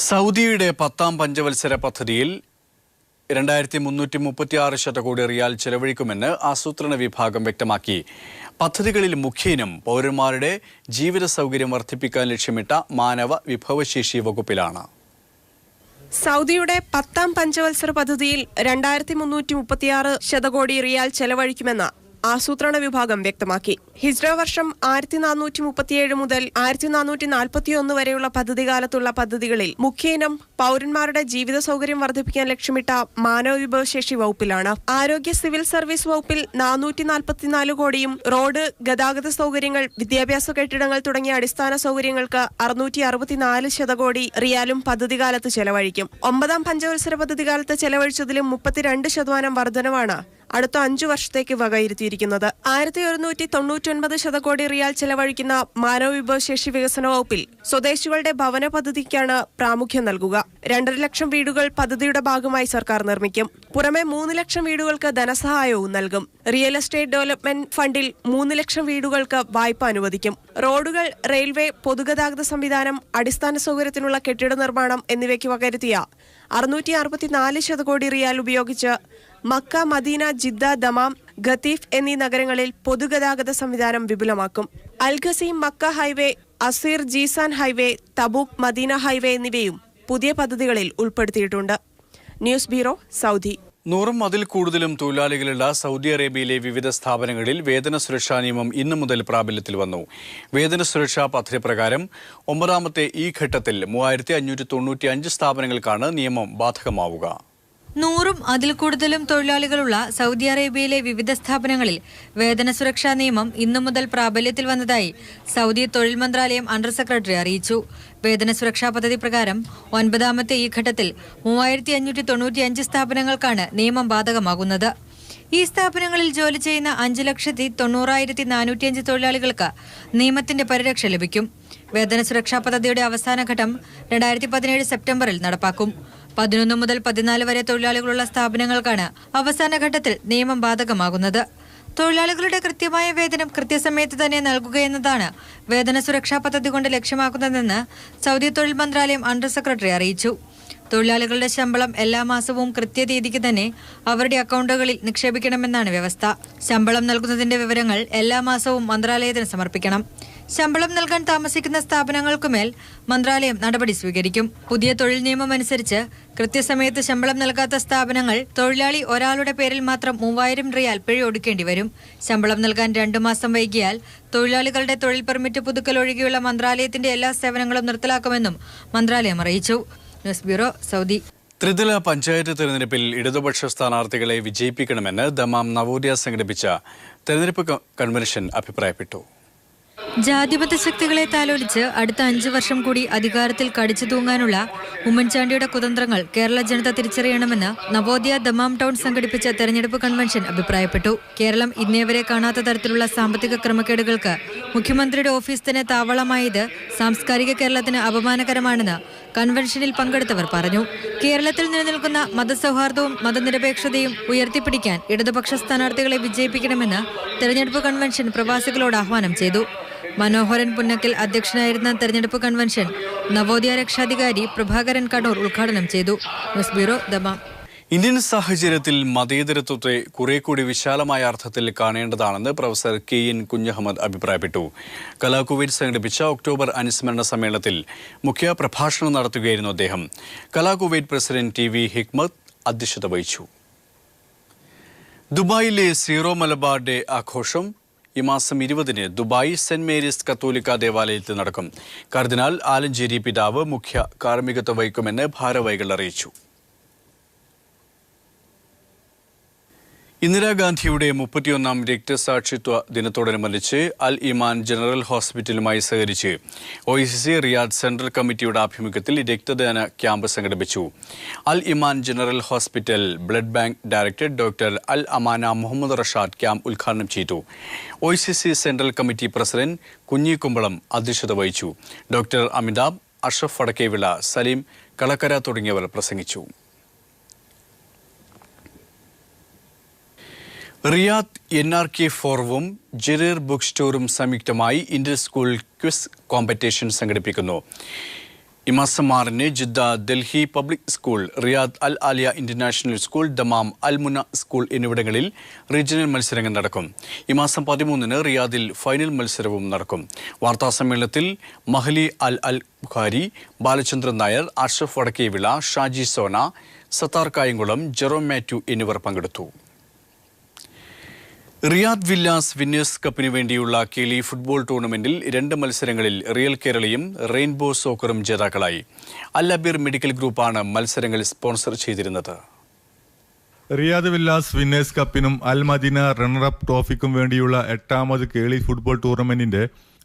സൗദിയുടെ 10ാം പഞ്ചവത്സര പദ്ധതിയിൽ 2336 ശതകോടി റിയാൽ ചെലവഴിക്കുമെന്ന് ആസൂത്രണ വിഭാഗം വ്യക്തമാക്കി. പദ്ധതികളിൽ മുഖ്യനും പൗരന്മാരുടെ ജീവിത സൗകര്യം വർദ്ധിപ്പിക്കാൻ ലക്ഷ്യമിട്ട മാനവ വിഭവശേഷി വകുപ്പിലാണ്. സൗദിയുടെ 10ാം പഞ്ചവത്സര പദ്ധതിയിൽ 2336 ശതകോടി റിയാൽ ചെലവഴിക്കുമെന്ന് ആസൂത്രണ വിഭാഗം വ്യക്തമാക്കി. ഹിജ്റ വർഷം 1437 മുതൽ 1441 വരെയുള്ള പദ്ധതികാലത്തുള്ള പദ്ധതികളിൽ മുഖ്യനും പൗരന്മാരുടെ ജീവിത സൗകര്യം വർദ്ധിപ്പിക്കാൻ ലക്ഷ്യമിട്ട മാനവ വിഭവശേഷി വകുപ്പിലാണ്. ആരോഗ്യ സിവിൽ സർവീസ് വകുപ്പിൽ 444 കോടിയും റോഡ്, ഗതാഗത സൗകര്യങ്ങൾ, വിദ്യാഭ്യാസ കെട്ടിടങ്ങൾ തുടങ്ങിയ അടിസ്ഥാന സൗകര്യങ്ങൾക്ക് 664 ശതകോടി റിയാലും പദ്ധതികാലത്ത് ചെലവഴിക്കും. 9ാം പഞ്ചവത്സര പദ്ധതികാലത്ത് ചെലവഴിച്ചതിലും 32% വർധനവാണ് അടുത്ത 5 വർഷത്തേക്ക് വകയിരുത്തിയിരിക്കുന്നത്. 1199 ശതകോടി റിയാൽ ചെലവഴിക്കുന്ന മാനവ വിഭവശേഷി വികസന വകുപ്പിൽ സ്വദേശികളുടെ ഭവന പദ്ധതിക്കാണ് പ്രാമുഖ്യം നൽകുക. 2.5 ലക്ഷം വീടുകൾ പദ്ധതിയുടെ ഭാഗമായി സർക്കാർ നിർമ്മിക്കും. പുറമെ 3 ലക്ഷം വീടുകൾക്ക് ധനസഹായവും നൽകും. റിയൽ എസ്റ്റേറ്റ് ഡെവലപ്മെന്റ് ഫണ്ടിൽ 3 ലക്ഷം വീടുകൾക്ക് വായ്പ അനുവദിക്കും. റോഡുകൾ, റെയിൽവേ, പൊതുഗതാഗത സംവിധാനം, അടിസ്ഥാന സൗകര്യത്തിനുള്ള കെട്ടിട നിർമ്മാണം എന്നിവയ്ക്ക് വകയിരുത്തിയ 664 ശതകോടി റിയാൽ ഉപയോഗിച്ച് Mecca, Medina, Jeddah, Dammam, Qatif എന്നീ നഗരങ്ങളിൽ പൊതുഗതാഗത സംവിധാനം വിപുലമാക്കും. Al Qassim Mecca highway, Asir Jizan highway, Tabuk Medina highway എന്നിവയും പുതിയ പദ്ധതികളിൽ ഉൾപ്പെടുത്തിയിട്ടുണ്ട്. News bureau, Saudi. 100 അതിൽ കൂടുതലും തൊഴിലാളികളുള്ള സൗദി അറേബ്യയിലെ വിവിധ സ്ഥാപനങ്ങളിൽ വേതന സുരക്ഷാ നിയമം ഇന്നു മുതൽ പ്രാബല്യത്തിൽ വന്നു. വേതന സുരക്ഷാ പദ്ധതി പ്രകാരം 9ാമത്തെ ഈ ഘട്ടത്തിൽ 3595 സ്ഥാപനങ്ങൾക്കാണ് നിയമം ബാധകമാവുക. 100 അതിൽ കൂടുതലും തൊഴിലാളികളുള്ള സൗദി അറേബ്യയിലെ വിവിധ സ്ഥാപനങ്ങളിൽ വേതന സുരക്ഷാ നിയമം ഇന്നു മുതൽ പ്രാബല്യത്തിൽ വന്നതായി സൗദി തൊഴിൽ മന്ത്രാലയം അണ്ടർ സെക്രട്ടറി അറിയിച്ചു. വേതന സുരക്ഷാ പദ്ധതി പ്രകാരം 9ാമത്തെ ഈ ഘട്ടത്തിൽ 3595 സ്ഥാപനങ്ങൾക്കാണ് നിയമം ബാധകമാകുന്നത്. ഈ സ്ഥാപനങ്ങളിൽ ജോലി ചെയ്യുന്ന 5,90,405 തൊഴിലാളികൾക്ക് നിയമത്തിന്റെ പരിരക്ഷ ലഭിക്കും. വേതന സുരക്ഷാ പദ്ധതിയുടെ അവസാന ഘട്ടം 2017 സെപ്റ്റംബറിൽ നടപ്പാക്കും. 11 മുതൽ 14 വരെ തൊഴിലാളികളുള്ള സ്ഥാപനങ്ങൾക്കാണ് അവസാന ഘട്ടത്തിൽ നിയമം ബാധകമാകുന്നത്. തൊഴിലാളികളുടെ കൃത്യമായ വേതനം കൃത്യസമയത്ത് തന്നെ നൽകുകയെന്നതാണ് വേതന സുരക്ഷാ പദ്ധതി കൊണ്ട് ലക്ഷ്യമാക്കുന്നതെന്ന് സൗദി തൊഴിൽ മന്ത്രാലയം അണ്ടർ സെക്രട്ടറി അറിയിച്ചു. തൊഴിലാളികളുടെ ശമ്പളം എല്ലാ മാസവും കൃത്യതീയതിക്ക് തന്നെ അവരുടെ അക്കൗണ്ടുകളിൽ നിക്ഷേപിക്കണമെന്നാണ് വ്യവസ്ഥ. ശമ്പളം നൽകുന്നതിന്റെ വിവരങ്ങൾ എല്ലാ മാസവും മന്ത്രാലയത്തിന് സമർപ്പിക്കണം. ശമ്പളം നൽകാൻ താമസിക്കുന്ന സ്ഥാപനങ്ങൾക്കുമേൽ മന്ത്രാലയം നടപടി സ്വീകരിക്കും. പുതിയ തൊഴിൽ നിയമം അനുസരിച്ച് കൃത്യസമയത്ത് ശമ്പളം നൽകാത്ത സ്ഥാപനങ്ങൾ തൊഴിലാളി ഒരാളുടെ പേരിൽ മാത്രം 3000 റിയാൽ പിഴ ഒടുക്കേണ്ടി വരും. ശമ്പളം നൽകാൻ 2 മാസം വൈകിയാൽ തൊഴിലാളികളുടെ തൊഴിൽ പെർമിറ്റ് പുതുക്കൽ ഒഴികെയുള്ള മന്ത്രാലയത്തിന്റെ എല്ലാ സേവനങ്ങളും നിർത്തലാക്കുമെന്നും മന്ത്രാലയം അറിയിച്ചു. News bureau, Saudi. ത്രിതല പഞ്ചായത്ത് തെരഞ്ഞെടുപ്പിൽ ഇടതുപക്ഷ സ്ഥാനാർത്ഥികളെ വിജയിപ്പിക്കണമെന്ന് ദമാം നവോദയ സംഘടിപ്പിച്ച തെരഞ്ഞെടുപ്പ് കൺവെൻഷൻ അഭിപ്രായപ്പെട്ടു. ജാതിമത ശക്തികളെ താലോലിച്ച് അടുത്ത 5 വർഷം കൂടി അധികാരത്തിൽ കടിച്ചു തൂങ്ങാനുള്ള ഉമ്മൻചാണ്ടിയുടെ കുതന്ത്രങ്ങൾ കേരള ജനത തിരിച്ചറിയണമെന്ന് നവോദയ ദമാം ടൗൺ സംഘടിപ്പിച്ച തെരഞ്ഞെടുപ്പ് കൺവെൻഷൻ അഭിപ്രായപ്പെട്ടു. കേരളം ഇന്നേവരെ കാണാത്ത തരത്തിലുള്ള സാമ്പത്തിക ക്രമക്കേടുകൾക്ക് മുഖ്യമന്ത്രിയുടെ ഓഫീസ് തന്നെ താവളമായത് സാംസ്കാരിക കേരളത്തിന് അപമാനകരമാണെന്ന് കൺവെൻഷനിൽ പങ്കെടുത്തവർ പറഞ്ഞു. കേരളത്തിൽ നിലനിൽക്കുന്ന മതസൗഹാർദ്ദവും മതനിരപേക്ഷതയും ഉയർത്തിപ്പിടിക്കാൻ ഇടതുപക്ഷ സ്ഥാനാർത്ഥികളെ വിജയിപ്പിക്കണമെന്ന് തെരഞ്ഞെടുപ്പ് കൺവെൻഷൻ പ്രവാസികളോട് ആഹ്വാനം ചെയ്തു. മനോഹരൻ പുന്നക്കൽ അധ്യക്ഷനായിരുന്ന തെരഞ്ഞെടുപ്പ് കൺവെൻഷൻ നവോദയ രക്ഷാധികാരി പ്രഭാകരൻ കണ്ണൂർ ഉദ്ഘാടനം ചെയ്തു. News bureau, Dammam. ഇന്ത്യൻ സാഹചര്യത്തിൽ മതേതരത്വത്തെ കുറെ കൂടി വിശാലമായ അർത്ഥത്തിൽ കാണേണ്ടതാണെന്ന് പ്രൊഫസർ KN കുഞ്ഞഹമ്മദ് അഭിപ്രായപ്പെട്ടു. കലാകുവൈറ്റ് സംഘടിപ്പിച്ച ഒക്ടോബർ അനുസ്മരണ സമ്മേളനത്തിൽ മുഖ്യ പ്രഭാഷണം നടത്തുകയായിരുന്നു അദ്ദേഹം. കലാകുവൈറ്റ് പ്രസിഡന്റ് TV ഹിക്മത്ത് അധ്യക്ഷത വഹിച്ചു. ദുബായിലെ സീറോ മലബാർ ഡേ ആഘോഷം ഈ മാസം 20-ന് ദുബായ് സെന്റ് മേരീസ് കത്തോലിക്ക ദേവാലയത്തിൽ നടക്കും. കർദിനാൾ ആലഞ്ചേരി പിതാവ് മുഖ്യ കാർമ്മികത്വം വഹിക്കുമെന്ന് ഭാരവാഹികൾ അറിയിച്ചു. ഇന്ദിരാഗാന്ധിയുടെ 31ാം രക്തസാക്ഷിത്വ ദിനത്തോടനുബന്ധിച്ച് അൽ ഇമാൻ ജനറൽ ഹോസ്പിറ്റലുമായി സഹകരിച്ച് OICC റിയാദ് സെൻട്രൽ കമ്മിറ്റിയുടെ ആഭിമുഖ്യത്തിൽ രക്തദാന ക്യാമ്പ് സംഘടിപ്പിച്ചു. Al Iman general hospital blood bank director doctor Al Amana Mohammad Rashad camp ഉദ്ഘാടനം ചെയ്തു. OICC central committee president Kunjikumbalam അധ്യക്ഷത വഹിച്ചു. ഡോക്ടർ അമിതാഭ്, അഷ്റഫ് വടക്കേവിള, സലീം കളക്കര തുടങ്ങിയവർ പ്രസംഗിച്ചു. റിയാദ് NRK ഫോറവും ജെറീർ ബുക്ക് സ്റ്റോറും സംയുക്തമായി ഇന്റർ സ്കൂൾ ക്വിസ് കോമ്പറ്റീഷൻ സംഘടിപ്പിക്കുന്നു. ഈ മാസം 6-ന് Jeddah Delhi public school, Riyadh Al Alia international school, Dammam Al Muna school എന്നിവിടങ്ങളിൽ റീജിയണൽ മത്സരങ്ങൾ നടക്കും. ഈ മാസം 13-ന് റിയാദിൽ ഫൈനൽ മത്സരവും നടക്കും. വാർത്താസമ്മേളനത്തിൽ മഹലി അൽ ബുഖാരി, ബാലചന്ദ്രൻ നായർ, അഷ്റഫ് വടക്കേവിള, ഷാജി സോന, സത്താർ കായംകുളം, ജെറോം മാത്യു എന്നിവർ പങ്കെടുത്തു. റിയാദ് വില്ലാസ് വിന്നേഴ്സ് കപ്പിന് വേണ്ടിയുള്ള കേലി ഫുട്ബോൾ ടൂർണമെന്റിൽ 2 മത്സരങ്ങളിൽ റിയൽ കേരളയും റെയിൻബോ സോക്കറും ജേതാക്കളായി. അൽ അബീർ മെഡിക്കൽ ഗ്രൂപ്പാണ് മത്സരങ്ങൾ സ്പോൺസർ ചെയ്തിരുന്നത്. റിയാദ് വില്ലാസ് വിന്നേഴ്സ് കപ്പിനും അൽ മദീന റണ്ണറപ്പ് ട്രോഫിക്കും വേണ്ടിയുള്ള 8ാമത് കേളി ഫുട്ബോൾ ടൂർണമെന്റിന്റെ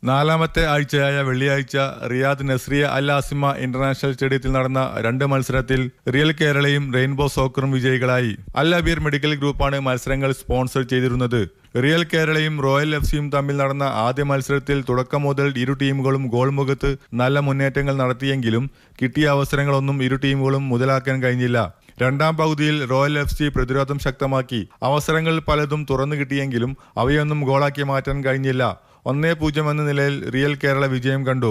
4ാമത്തെ ആഴ്ചയായ വെള്ളിയാഴ്ച റിയാദ് നസ്രിയ അൽ ആസിമ ഇന്റർനാഷണൽ സ്റ്റേഡിയത്തിൽ നടന്ന 2 മത്സരത്തിൽ റിയൽ കേരളയും റെയിൻബോ സോക്കറും വിജയികളായി. അൽ അബീർ മെഡിക്കൽ ഗ്രൂപ്പാണ് മത്സരങ്ങൾ സ്പോൺസർ ചെയ്തിരുന്നത്. റിയൽ കേരളയും റോയൽ എഫ്സിയും തമ്മിൽ നടന്ന ആദ്യ മത്സരത്തിൽ തുടക്കം മുതൽ ഇരു ടീമുകളും ഗോൾ മുഖത്ത് നല്ല മുന്നേറ്റങ്ങൾ നടത്തിയെങ്കിലും കിട്ടിയ അവസരങ്ങളൊന്നും ഇരു ടീമുകളും മുതലാക്കാൻ കഴിഞ്ഞില്ല. 2ാം പകുതിയിൽ റോയൽ എഫ്സി പ്രതിരോധം ശക്തമാക്കി. അവസരങ്ങൾ പലതും തുറന്നു കിട്ടിയെങ്കിലും അവയൊന്നും ഗോളാക്കി മാറ്റാൻ കഴിഞ്ഞില്ല. 1-0 എന്ന നിലയിൽ റിയൽ കേരള വിജയം കണ്ടു.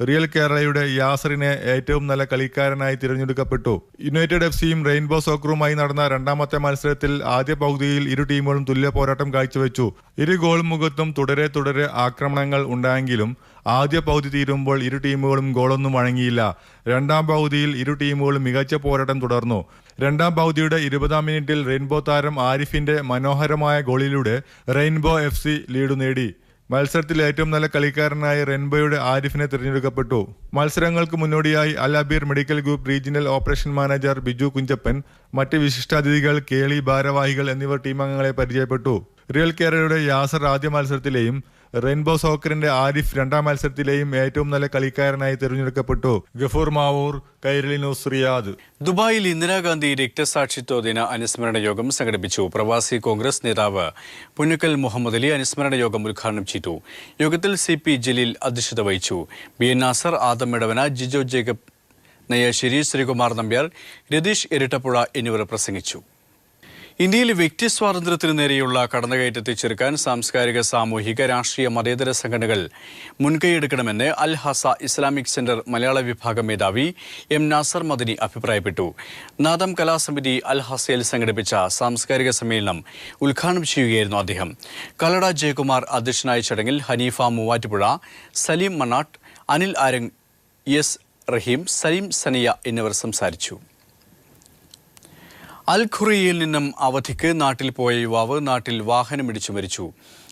റിയൽ കേരളയുടെ യാസറിനെ ഏറ്റവും നല്ല കളിക്കാരനായി തിരഞ്ഞെടുക്കപ്പെട്ടു. യുണൈറ്റഡ് എഫ്സിയും റെയിൻബോ സോക്കറുമായി നടന്ന 2ാമത്തെ മത്സരത്തിൽ ആദ്യ പകുതിയിൽ ഇരു ടീമുകളും തുല്യ പോരാട്ടം കാഴ്ചവെച്ചു. ഇരു ഗോൾ മുഖത്തും തുടരെ ആക്രമണങ്ങൾ ഉണ്ടായെങ്കിലും ആദ്യ പകുതി തീരുമ്പോൾ ഇരു ടീമുകളും ഗോളൊന്നും വഴങ്ങിയില്ല. 2ാം പകുതിയിൽ ഇരു ടീമുകളും മികച്ച പോരാട്ടം തുടർന്നു. 2ാം പകുതിയുടെ 20ാം മിനിറ്റിൽ റെയിൻബോ താരം ആരിഫിന്റെ മനോഹരമായ ഗോളിലൂടെ റെയിൻബോ എഫ്സി ലീഡ് നേടി. മത്സരത്തിൽ ഏറ്റവും നല്ല കളിക്കാരനായി റെയിൻബോയുടെ ആരിഫിനെ തിരഞ്ഞെടുക്കപ്പെട്ടു. മത്സരങ്ങൾക്ക് മുന്നോടിയായി Al Abeer medical group regional operation manager Biju Kunjappan, മറ്റ് വിശിഷ്ടാതിഥികൾ, കേളി ഭാരവാഹികൾ എന്നിവർ ടീമംഗങ്ങളെ പരിചയപ്പെട്ടു. റിയൽ കേരളയുടെ യാസർ ആദ്യ മത്സരത്തിലെയും റെയിൻബോ സോക്കറിന്റെ ആരിഫ് 2ാം മത്സരത്തിലെയും ഏറ്റവും നല്ല കളിക്കാരനായി തിരഞ്ഞെടുക്കപ്പെട്ടു. Gafoor Mavoor, Kairali news, Riyadh. ദുബായിൽ ഇന്ദിരാഗാന്ധി രക്തസാക്ഷിത്വ ദിന അനുസ്മരണ യോഗം സംഘടിപ്പിച്ചു. പ്രവാസി കോൺഗ്രസ് നേതാവ് പുന്നക്കൽ മുഹമ്മദ് അലി അനുസ്മരണ യോഗം ഉദ്ഘാടനം ചെയ്തു. യോഗത്തിൽ CP ജലീൽ അധ്യക്ഷത വഹിച്ചു. BN നാസർ, ആദം മെടവന, ജിജോ ജേക്കബ് നെയ്യാശ്ശേരി, ശ്രീകുമാർ നമ്പ്യാർ, രതീഷ് ഇരട്ടപ്പുഴ എന്നിവർ പ്രസംഗിച്ചു. ഇന്ത്യയിൽ വ്യക്തി സ്വാതന്ത്ര്യത്തിനു നേരെയുള്ള കടന്നുകയറ്റത്തെ ചെറുക്കാൻ സാംസ്കാരിക, സാമൂഹിക, രാഷ്ട്രീയ, മതേതര സംഘടനകൾ മുൻകൈയെടുക്കണമെന്ന് അൽ ഹസ ഇസ്ലാമിക് സെന്റർ മലയാള വിഭാഗം മേധാവി M നാസർ മദനി അഭിപ്രായപ്പെട്ടു. നാദം കലാസമിതി അൽ ഹസയിൽ സംഘടിപ്പിച്ച സാംസ്കാരിക സമ്മേളനം ഉദ്ഘാടനം ചെയ്യുകയായിരുന്നു അദ്ദേഹം. കല്ലട ജയകുമാർ അധ്യക്ഷനായ ചടങ്ങിൽ ഹനീഫ മൂവാറ്റുപുഴ, സലീം മണ്ണാട്ട്, അനിൽ ആരങ്, S റഹീം, സലീം സനിയ എന്നിവർ സംസാരിച്ചു. അൽ ഖുറയിൽ നിന്നും അവധിക്ക് നാട്ടിൽ പോയ യുവാവ് നാട്ടിൽ വാഹനമിടിച്ചു മരിച്ചു.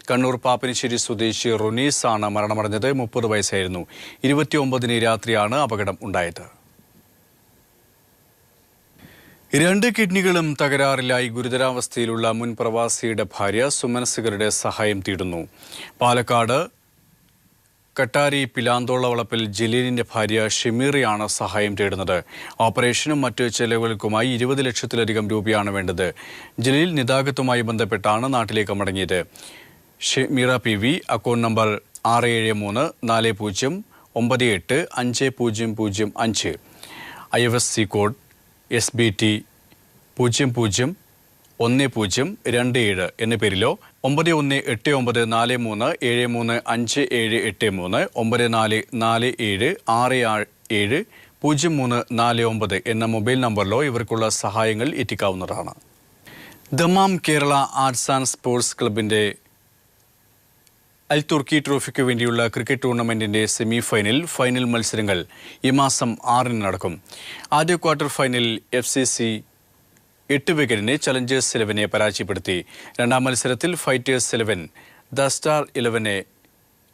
കണ്ണൂർ പാപ്പനശ്ശേരി സ്വദേശി റൊനീസ് ആണ് മരണമടഞ്ഞത്. 30 വയസ്സായിരുന്നു. 29-ന് രാത്രിയാണ് അപകടം ഉണ്ടായത്. 2 കിഡ്നികളും തകരാറിലായി ഗുരുതരാവസ്ഥയിലുള്ള മുൻ പ്രവാസിയുടെ ഭാര്യ സുമനസുകളുടെ സഹായം തേടുന്നു. പാലക്കാട് കട്ടാരി പിലാന്തോള വളപ്പിൽ ജലീലിന്റെ ഭാര്യ ഷമീറയാണ് സഹായം തേടുന്നത്. ഓപ്പറേഷനും മറ്റ് ചെലവുകൾക്കുമായി 20 ലക്ഷത്തിലധികം രൂപയാണ് വേണ്ടത്. ജലീൽ നിതാഗത്തുമായി ബന്ധപ്പെട്ടാണ് നാട്ടിലേക്ക് മടങ്ങിയത്. Shameera PV account number 6734985005, IFSC code SBT 001027 എന്ന പേരിലോ 918943735783 9447670349 എന്ന മൊബൈൽ നമ്പറിലോ ഇവർക്കുള്ള സഹായങ്ങൾ എത്തിക്കാവുന്നതാണ്. Dammam Kerala arts and sports ക്ലബിന്റെ അൽ തുർക്കി ട്രോഫിക്ക് വേണ്ടിയുള്ള ക്രിക്കറ്റ് ടൂർണമെന്റിന്റെ ഫൈനൽ മത്സരങ്ങൾ ഈ മാസം 6-ന് നടക്കും. ആദ്യ ക്വാർട്ടർ ഫൈനലിൽ FCC 8 വിക്കറ്റിന് ചലഞ്ചേഴ്സ് 11 പരാജയപ്പെടുത്തി. 2ാം മത്സരത്തിൽ ഫൈറ്റേഴ്സ് 11 ദ സ്റ്റാർ 11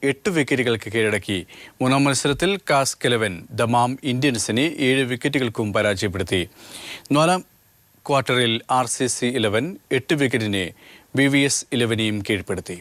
8 വിക്കറ്റുകൾക്ക് കീഴടക്കി. 3ാം മത്സരത്തിൽ കാസ്ക് 11 ദമാം ഇന്ത്യൻസിനെ 7 വിക്കറ്റുകൾക്കും പരാജയപ്പെടുത്തി. 4ാം ക്വാർട്ടറിൽ RCC 11 8 വിക്കറ്റിന് BVS 11നെയും കീഴ്പ്പെടുത്തി.